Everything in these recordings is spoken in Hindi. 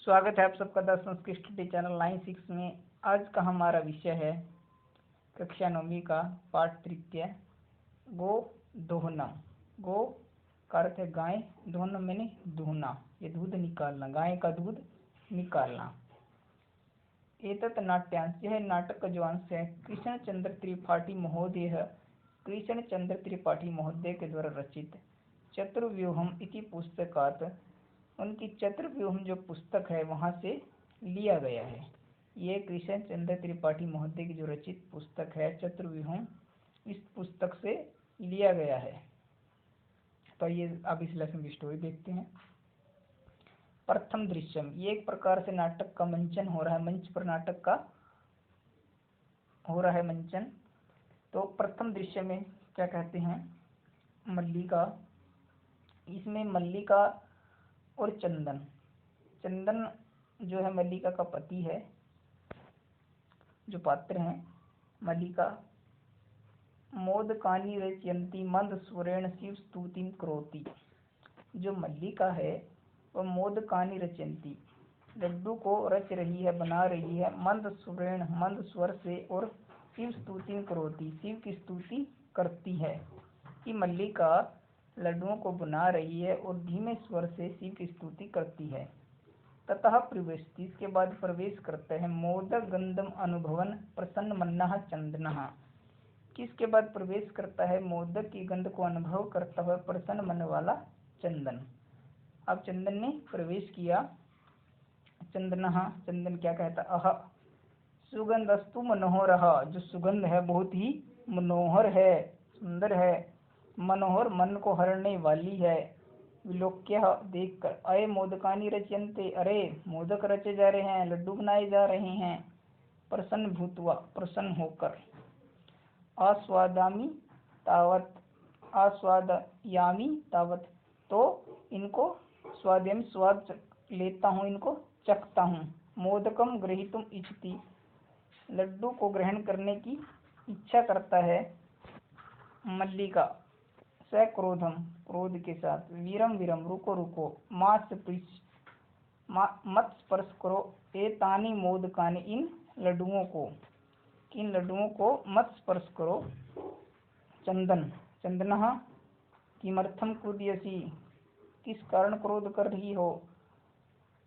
स्वागत है आप सबका द संस्कृत स्टडी चैनल 96 में। आज का हमारा विषय है कक्षा 9वीं का पाठ तृतीय गो दोहनम। गो का अर्थ है गाय, दोहनम मैंने दूहना, ये दूध निकालना, गाय का दूध निकालना। एतत् नाट्यांश, यह नाटक का जो अंश है कृष्ण चंद्र त्रिपाठी महोदय, कृष्ण चंद्र त्रिपाठी महोदय के द्वारा रचित चतुर्व्यूहम इति पुस्तकात्, उनकी चतुर्व्यूहम जो पुस्तक है वहाँ से लिया गया है। ये कृष्ण चंद्र त्रिपाठी महोदय की जो रचित पुस्तक है चतुर्व्यूहम, इस पुस्तक से लिया गया है। तो ये अब इस लेसन की स्टोरी देखते हैं। प्रथम दृश्यम, ये एक प्रकार से नाटक का मंचन हो रहा है, मंच पर नाटक का हो रहा है मंचन। तो प्रथम दृश्य में क्या कहते हैं, मल्लिका, इसमें मल्लिका और चंदन, चंदन जो है मल्लिका का पति है, जो पात्र हैं मल्लिका, मोदकानि रचयन्ति मंद स्वरेण शिव स्तुतिं करोति। जो मल्लिका है वह मोदकानि रचयन्ति, लड्डू को रच रही है, बना रही है, मंद स्वरेण मंद स्वर से, और शिव स्तुतिं करोति, शिव की स्तुति करती है। कि मल्लिका लड्डुओं को बना रही है और धीमे स्वर से शिव की स्तुति करती है। ततः प्रवेशति, इसके बाद प्रवेश करता है, मोदक गंधम अनुभवन प्रसन्न मन्नः चंदनः, किसके बाद प्रवेश करता है, मोदक की गंध को अनुभव करता हुआ प्रसन्न मन वाला चंदन। अब चंदन ने प्रवेश किया। चंदनः, चंदन क्या कहता, अह सुगंधस्तु मनोहरः, जो सुगंध है बहुत ही मनोहर है, सुंदर है, मनोहर मन को हरने वाली है। विलोक्य देखकर, अये मोदकानि रचयन्ते, अरे मोदक रचे जा रहे हैं, लड्डू बनाए जा रहे हैं। प्रसन्न भूत्वा, प्रसन्न होकर। आस्वादामि तावत, आस्वादयामि तावत, तो इनको स्वाद्यामि, स्वाद लेता हूँ, इनको चखता हूँ। मोदकम ग्रहीतुम इच्छति, लड्डू को ग्रहण करने की इच्छा करता है मल्लिका। सक्रोधम, क्रोध के साथ। वीरम वीरम, रुको रुको। मत स्पर्श करो, एतानि मोदकानि, इन लड्डुओं को, इन लड्डुओं को मत स्पर्श करो। चंदन, चंदनः किमर्थम क्रुध्यसि, किस कारण क्रोध कर रही हो।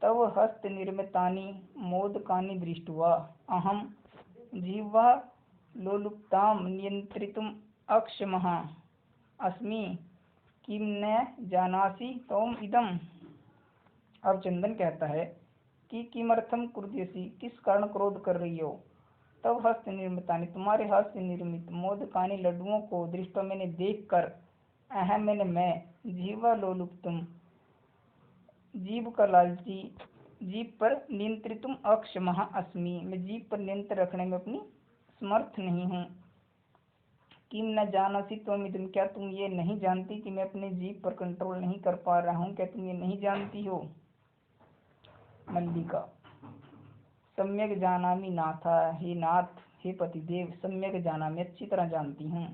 तव हस्त निर्मितानि मोदकानि दृष्ट्वा अहम जिह्वा लोलुप्तां नियंत्रितुम अक्षमः अस्मि, किम न जानासि त्वम इदम। अब चंदन कहता है कि किमर्थम क्रुध्यसि, किस कारण क्रोध कर रही हो। तब हस्त निर्मितानि, तुम्हारे हाथ से निर्मित, मोदकानि लड्डुओं को, दृष्टि मैंने देख कर, अहम मैंने मैं, जीवा लोलुप्तुम जीव का लालची, जीव पर नियंत्रितुम अक्षमः अस्मि, मैं जीव पर नियंत्रण रखने में अपनी समर्थ नहीं हूँ। किम न जानासि त्वमिदं, क्या तुम ये नहीं जानती कि मैं अपने जीव पर कंट्रोल नहीं कर पा रहा हूँ, क्या तुम ये नहीं जानती हो। मल्लिका, सम्यक जानामि नाथा, हे नाथ, हे पतिदेव, सम्यक जानामि, अच्छी तरह जानती हूँ।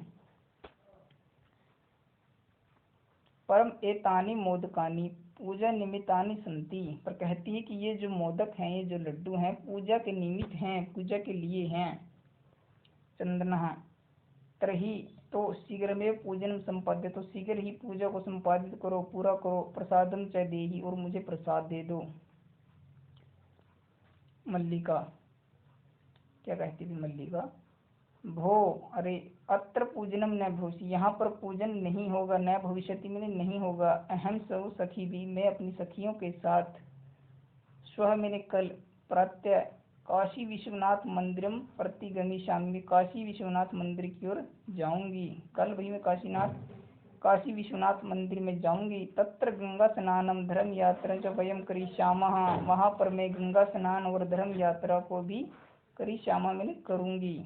परम एतानि मोदकानि पूजा निमित्तानि संति, पर कहती है कि ये जो मोदक हैं, ये जो लड्डू हैं, पूजा के निमित्त हैं, पूजा के लिए हैं। चंदनः तरही, तो शीघ्र में पूजन संपाद्य, तो शीघ्र ही पूजा को संपादित करो, पूरा करो। प्रसादम च देहि, और मुझे प्रसाद दे दो। मल्लिका क्या कहती थी, मल्लिका, भो, अरे अत्र पूजनम न भविष्य, यहाँ पर पूजन नहीं होगा, न भविष्यति मैंने नहीं होगा। अहम सौ सखी भी, मैं अपनी सखियों के साथ, स्वह मैंने कल, प्रातः काशी विश्वनाथ मंदिरम प्रति गमिष्यामि, काशी विश्वनाथ मंदिर की ओर जाऊंगी। कल भी मैं काशी विश्वनाथ मंदिर में जाऊंगी। तत्र गंगा स्नानम धर्म यात्रा च वयम करिष्यामः, वहाँ पर मैं गंगा स्नान और धर्म यात्रा को भी करिष्यामः मैंने करूंगी।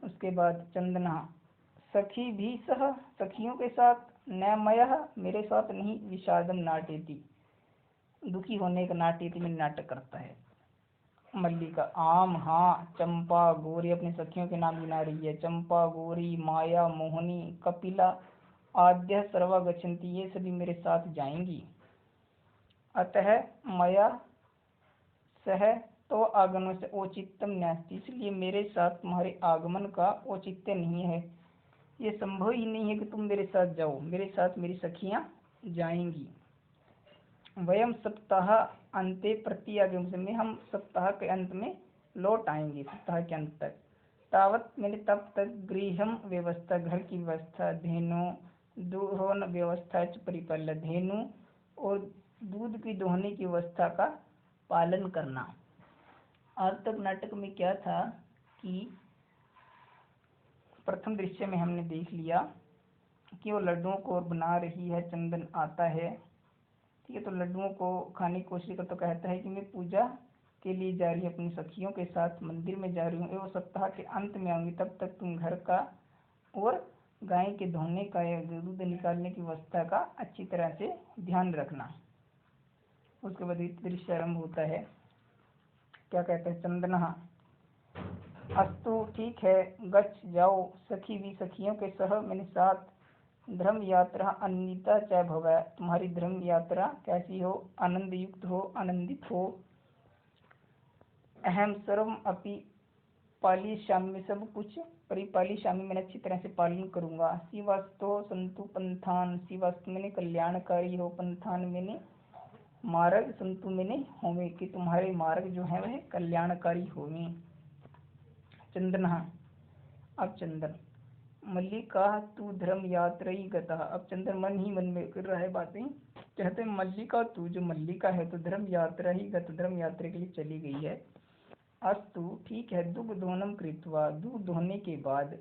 उसके बाद चंदना, सखी भी सह, सखियों के साथ, न मयः मेरे साथ नहीं, विषादम नाटेति, दुखी होने का नाट्यति में नाटक करता है। मल्लिका, आम हाँ, चंपा गौरी, अपनी सखियों के नाम गिना रही है। चंपा गौरी माया मोहनी कपिला आद्य सर्वा गच्छन्ति, ये सभी मेरे साथ जाएंगी। अतः मया सह तो आगमन से औचित्यम नास्ति, इसलिए मेरे साथ तुम्हारे आगमन का औचित्य नहीं है। ये संभव ही नहीं है कि तुम मेरे साथ जाओ, मेरे साथ मेरी सखियां जाएंगी। वयम सप्ताह अंते प्रत्यागम में, हम सप्ताह के अंत में लौट आएंगे, सप्ताह के अंत तक। तावत मैंने तब तक गृहम व्यवस्था, घर की व्यवस्था, धेनु दोहन व्यवस्था च परिपाल्य, धेनु और दूध की दोहने की व्यवस्था का पालन करना। आज तक नाटक में क्या था कि प्रथम दृश्य में हमने देख लिया कि वो लड्डुओं को बना रही है, चंदन आता है, ठीक है, तो लड्डुओं को खाने की कोशिश कर, तो कहता है कि मैं पूजा के लिए जा रही हूँ, अपनी सखियों के साथ मंदिर में जा रही हूँ, वो सप्ताह के अंत में आऊंगी, तब तक तुम घर का और गाय के धोने का या दूध निकालने की व्यवस्था का अच्छी तरह से ध्यान रखना। उसके बाद दृश्य आरंभ होता है। क्या कहते हैं, चंदना अस्तु ठीक है, गच्छ जाओ, सखी भी सखियों के सह मैंने साथ, धर्म यात्रा आनंदिता च भव, तुम्हारी धर्म यात्रा कैसी हो, आनंद युक्त हो, आनंदित हो। अहम सर्वम अपि पालिष्यामि, सब कुछ परिपालिष्यामि मैंने अच्छी तरह से पालन करूंगा। शिवास्तो संतु पंथान, शिवास्तु मैंने कल्याणकारी हो, पंथान मैंने मार्ग, संतु मैंने होवे, कि तुम्हारे मार्ग जो है वह कल्याणकारी होवे। चंदन अब चंदन मल्लिका तू धर्म यात्री गता, अब चंदन मन ही मन में कर रहा है बातें। कहते हैं मल्लिका तू, जो मल्लिका है तो धर्म यात्रा ही गत, धर्म यात्रा के लिए चली गई है। अस्तु ठीक है, दुग्ध दोहनम कृत्वा, दूध दोहने के बाद,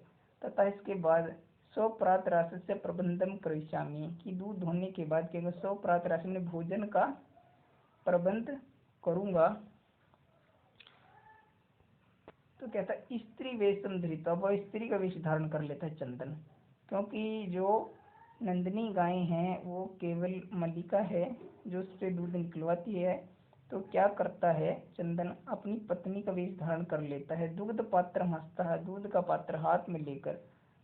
तथा इसके बाद स्वप्रात राशि प्रबंधम करिष्यामि, कि दूध धोने के बाद केवल स्वप्रात राशि में भोजन का प्रबंध करूंगा। तो कहता है स्त्री वेशम धृता, वह स्त्री का वेश धारण कर लेता है चंदन, क्योंकि जो नंदिनी गाय हैं वो केवल मल्लिका है जो उससे दूध निकलवाती है। तो क्या करता है चंदन, अपनी पत्नी का वेश धारण कर लेता है। दुग्ध पात्र हंसता है, दूध का पात्र हाथ में लेकर,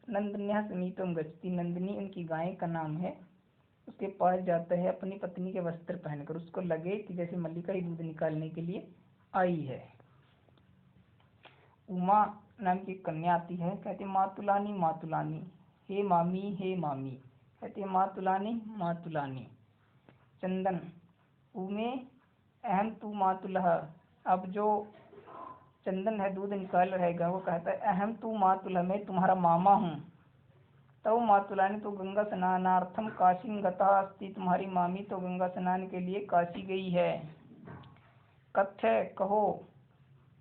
नंदन्या समीतम गच्छति, नंदिनी उनकी गाय का नाम है, उसके पास जाता है अपनी पत्नी के वस्त्र पहनकर, उसको लगे कि जैसे मल्लिका ही दूध निकालने के लिए आई है। उमा नाम की कन्या आती है, कहती मातुलानी मातुलानी, हे मामी हे मामी, कहती है मातुलानी मातुलानी। चंदन उमे अहम तू मातुलह, अब जो चंदन है दूध निकाल रहेगा वो कहता है अहम तू मातुलह, मैं तुम्हारा मामा हूँ। तब मातुलानी तो गंगा स्नानार्थम काशी गता अस्ति, तुम्हारी मामी तो गंगा स्नान के लिए काशी गई है। कथ्य कहो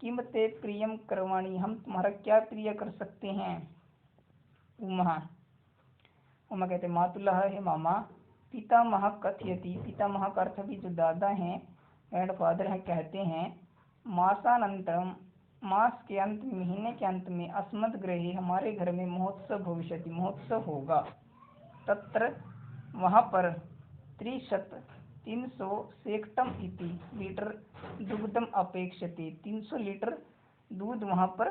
किम ते प्रियम करवाणी, हम तुम्हारा क्या प्रिय कर सकते हैं। उमा उमा कहते मातुलह है मामा, पितामह कथयति, पितामह का अर्थ भी जो दादा हैं, ग्रैंडफादर हैं, कहते हैं मासानंतरम, मास के अंत, महीने के अंत में, अस्मद गृहे हमारे घर में महोत्सव भविष्यति, महोत्सव होगा। तत्र वहाँ पर 300 सेक्टम इति लीटर दुग्धम अपेक्षते, 300 लीटर दूध वहाँ पर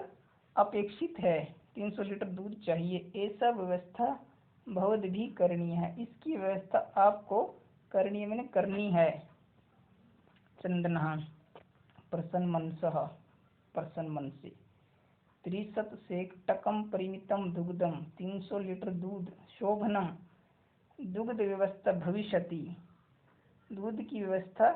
अपेक्षित है, 300 लीटर दूध चाहिए। ऐसा व्यवस्था बहुत भी करनी है, इसकी व्यवस्था आपको करनी है, मैंने करनी है। चंदन प्रसन्न मनसः, प्रसन्न मन से। 300 सेकटकम परिमितम दुग्धम, 300 लीटर दूध, शोभनम दुग्ध व्यवस्था भविष्यति, दूध की व्यवस्था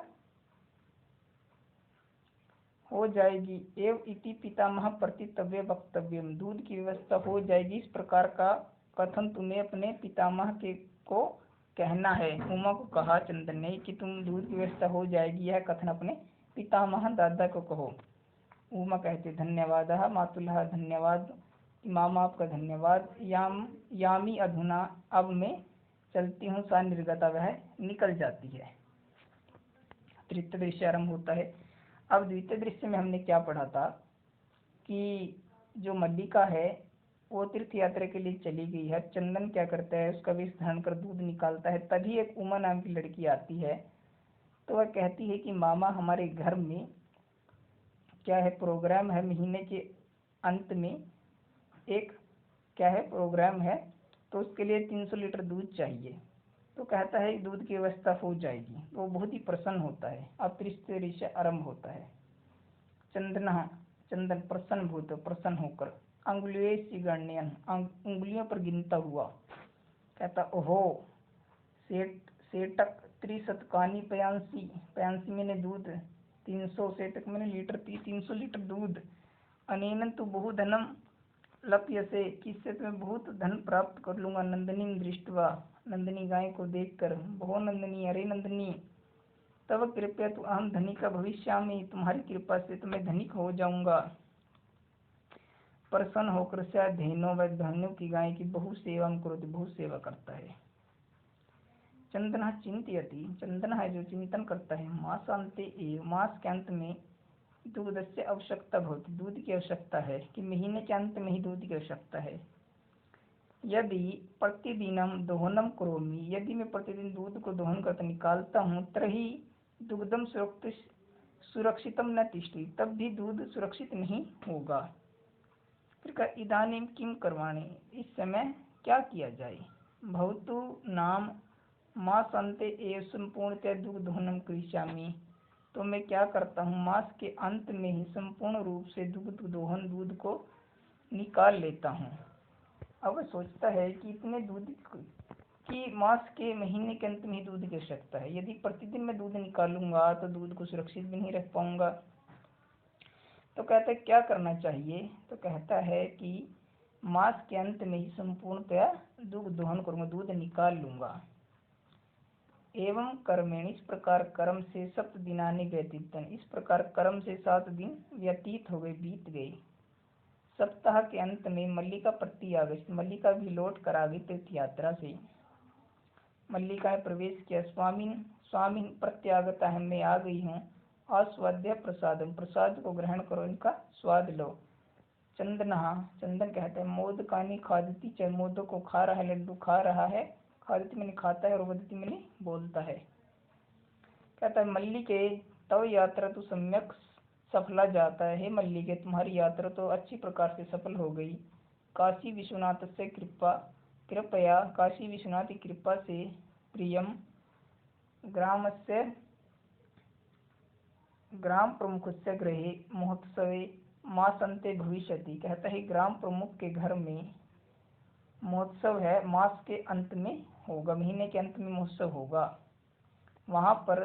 हो जाएगी। एव इति पितामह प्रतितव्य वक्तव्यम, दूध की व्यवस्था हो जाएगी इस प्रकार का कथन तुम्हें अपने पितामह के को कहना है। उमा को कहा चंदन ने कि तुम दूध की व्यवस्था हो जाएगी, यह कथन अपने पितामह दादा को कहो। उमा कहते धन्यवाद मातुलः, धन्यवाद मामा आपका धन्यवाद। यामी अधुना, अब मैं चलती हूँ। सा निर्गता, वह निकल जाती है। तृतीय दृश्य आरंभ होता है। अब द्वितीय दृश्य में हमने क्या पढ़ा था कि जो मल्लिका है वो तीर्थ यात्रा के लिए चली गई है। चंदन क्या करता है, उसका वेश धारण कर दूध निकालता है। तभी एक उमा नाम की लड़की आती है, तो वह कहती है कि मामा हमारे घर में क्या है प्रोग्राम है, महीने के अंत में एक क्या है प्रोग्राम है, तो उसके लिए 300 लीटर दूध चाहिए। तो कहता है दूध की व्यवस्था हो जाएगी। वो बहुत ही प्रसन्न होता है। अब तृतीय ऋषि आरंभ होता है। चंदन प्रसन्न भूत, प्रसन्न होकर अंगुलियों गण्यन, उंगलियों पर गिनता हुआ कहता, ओहो सेटक त्रिशतकानी पयांसी, पयांसी मैंने दूध 300, सेटक मैंने लीटर, 300 लीटर दूध। अनेन तो बहुधनम लप्यसे, किससे तुम्हें बहुत धन प्राप्त कर लूंगा। नंदिनी दृष्टवा, नंदिनी गाय को देखकर, बहु नंदिनी, अरे नंदिनी, तब कृपया तू अहम धनिका भविष्यामि, तुम्हारी कृपा से तो मैं धनिक हो जाऊंगा। प्रसन्न होकर से धेनो व धनु की गाय की बहु सेवा करोति, बहु सेवा करता है। चंदन चिंतयति, चंदन है जो चिंतन करता है। मासांते एव, मास के अंत में दूध से आवश्यकता भवति, दूध की आवश्यकता है कि महीने के अंत में ही दूध की आवश्यकता है। यदि प्रतिदिनम दोहनम करोमि, यदि मैं प्रतिदिन दूध को दोहन करके निकालता हूँ, तर्हि दुग्धम सुरक्षितम न तिष्ठति, तब भी दूध सुरक्षित नहीं होगा। फिर इदानीम किम करवाणी, इस समय क्या किया जाए। भवतु नाम मास अंते एव संपूर्णतया दुग्ध दोहनम करिष्यामि, तो मैं क्या करता हूँ, मास के अंत में ही संपूर्ण रूप से दुग्ध दोहन, दूध को निकाल लेता हूँ। अब वह सोचता है कि इतने दूध की मास के महीने के अंत में ही दूध की आवश्यकता है। यदि प्रतिदिन मैं दूध निकालूंगा तो दूध को सुरक्षित भी नहीं रख पाऊंगा। तो कहता है क्या करना चाहिए। तो कहता है कि मास के अंत में ही संपूर्णतया दुग्ध दोहन करूंगा, दूध निकाल लूंगा। एवं कर्मेण, इस प्रकार कर्म से 7 दिनानि व्यतीतन, इस प्रकार कर्म से 7 दिन व्यतीत हो गए, बीत गए। सप्ताह के अंत में मल्लिका प्रत्यागत, मल्लिका भी लौट कर आ गई तीर्थ यात्रा से। मल्लिका ने प्रवेश किया। स्वामिन प्रत्यागता है, मैं आ गई हूँ। आस्वाद्य प्रसादम, प्रसाद को ग्रहण करो, इनका स्वाद लो। चंदन कहते हैं मोदकानी खादती, चाहे मोदक को खा रहा है, लड्डू खा रहा है। खादती मैंने खाता है और वदती मैंने बोलता है। कहता है मल्लिके तव यात्रा तो सम्यक सफला जाता है। हे मल्लिके, तुम्हारी यात्रा तो अच्छी प्रकार से सफल हो गई। काशी विश्वनाथ से कृपया, काशी विश्वनाथ की कृपा से प्रियम ग्राम प्रमुख से गृहे महोत्सवे मासंते भविष्यति, कहता है ग्राम प्रमुख के घर में महोत्सव है, मास के अंत में होगा, महीने के अंत में महोत्सव होगा। वहां पर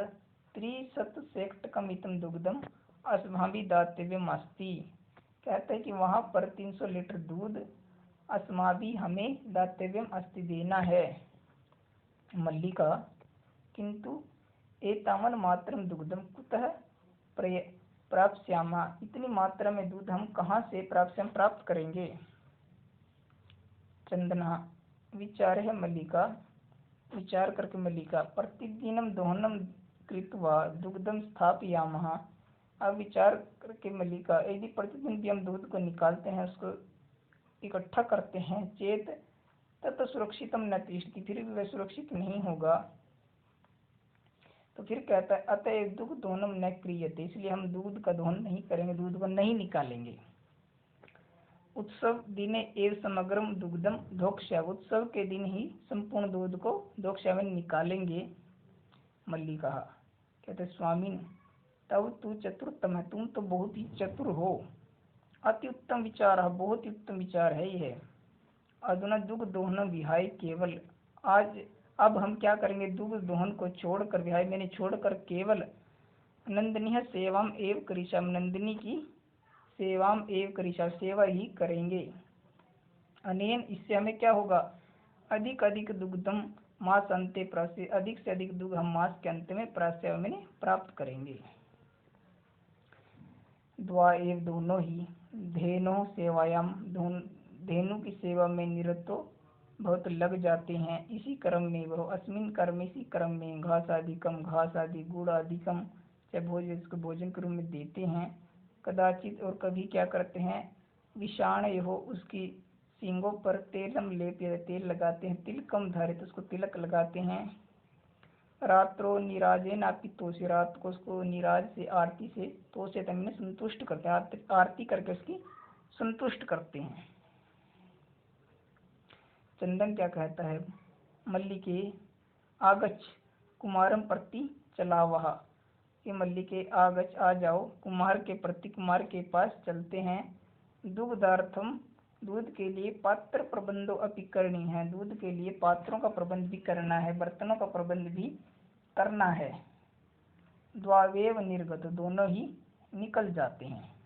300 दुग्धम अस्माभि दातव्यम अस्ति, कहते हैं कि वहां पर 300 लीटर दूध अस्माभि हमें दातव्यम अस्ति देना है। मल्लिका किंतु एतावन मात्रम दुग्धम कुतः प्राप्स्यामः, इतनी मात्रा में दूध हम कहाँ से प्राप्त करेंगे। चंदना विचार है, मल्लिका विचार करके मल्लिका प्रतिदिनम दोहनम कृत्वा दुग्धम स्थापयामः, अब विचार करके मल्लिका यदि प्रतिदिन भी हम दूध को निकालते हैं, उसको इकट्ठा करते हैं, चेत तत् सुरक्षितम न तिष्ठति, फिर भी वह सुरक्षित नहीं होगा। तो फिर कहता है अतएव दुग्ध दोहनम न क्रियते, इसलिए हम दूध का दोहन नहीं करेंगे, दूध को नहीं निकालेंगे। उत्सव दिने एव समग्रम दुग्धम धोक्ष्या, उत्सव के दिन ही संपूर्ण दूध को धोक्ष्या में निकालेंगे। मल्लिका कहते स्वामी तब तू चतुर्थम है, तुम तो बहुत ही चतुर हो। अति उत्तम विचार है, बहुत ही उत्तम विचार है यह। अधुना दुग्ध दोहन विहाय केवल, अब हम क्या करेंगे, दुग्ध दोहन को छोड़कर, विहाय मैंने छोड़कर, केवल नंदिनी सेवाम एव करिष्यामि, नंदिनी की सेवाम एव करिष्यामि, सेवा ही करेंगे। अनेन, इससे हमें क्या होगा, अधिक दुग्धम मास अंते प्राप्य, अधिक से अधिक दूध हम मास के अंत में प्राप्त करेंगे। द्वा एव, दोनों ही, धेनो सेवायाम, धेनु की सेवा में निरतो बहुत लग जाते हैं। इसी कर्म में वह, अस्मिन कर्म, इसी कर्म में, घास आदि गुड़ आदिकम, चाहे भोजन, इसको भोजन के रूप में देते हैं। कदाचित, और कभी क्या करते हैं, विषाण हो, उसकी सींगों पर तेलम लेप्य, तेल लगाते हैं। तिलकम धारित, उसको तिलक लगाते हैं। रात्रो निराजे नापि तोषे, रात को उसको निराज से, आरती से, तोषे तमने संतुष्ट करते हैं, आरती करके उसकी संतुष्ट करते हैं। चंदन क्या कहता है, मल्लिके आगच्छ कुमारम प्रति चलावः, कि मल्लिके आगच्छ आ जाओ, कुमार के प्रति कुमार के पास चलते हैं। दुग्धार्थम दूध के लिए पात्र प्रबंधो अपि करनी है, दूध के लिए पात्रों का प्रबंध भी करना है, बर्तनों का प्रबंध भी करना है। द्वावेव निर्गत दोनों ही निकल जाते हैं।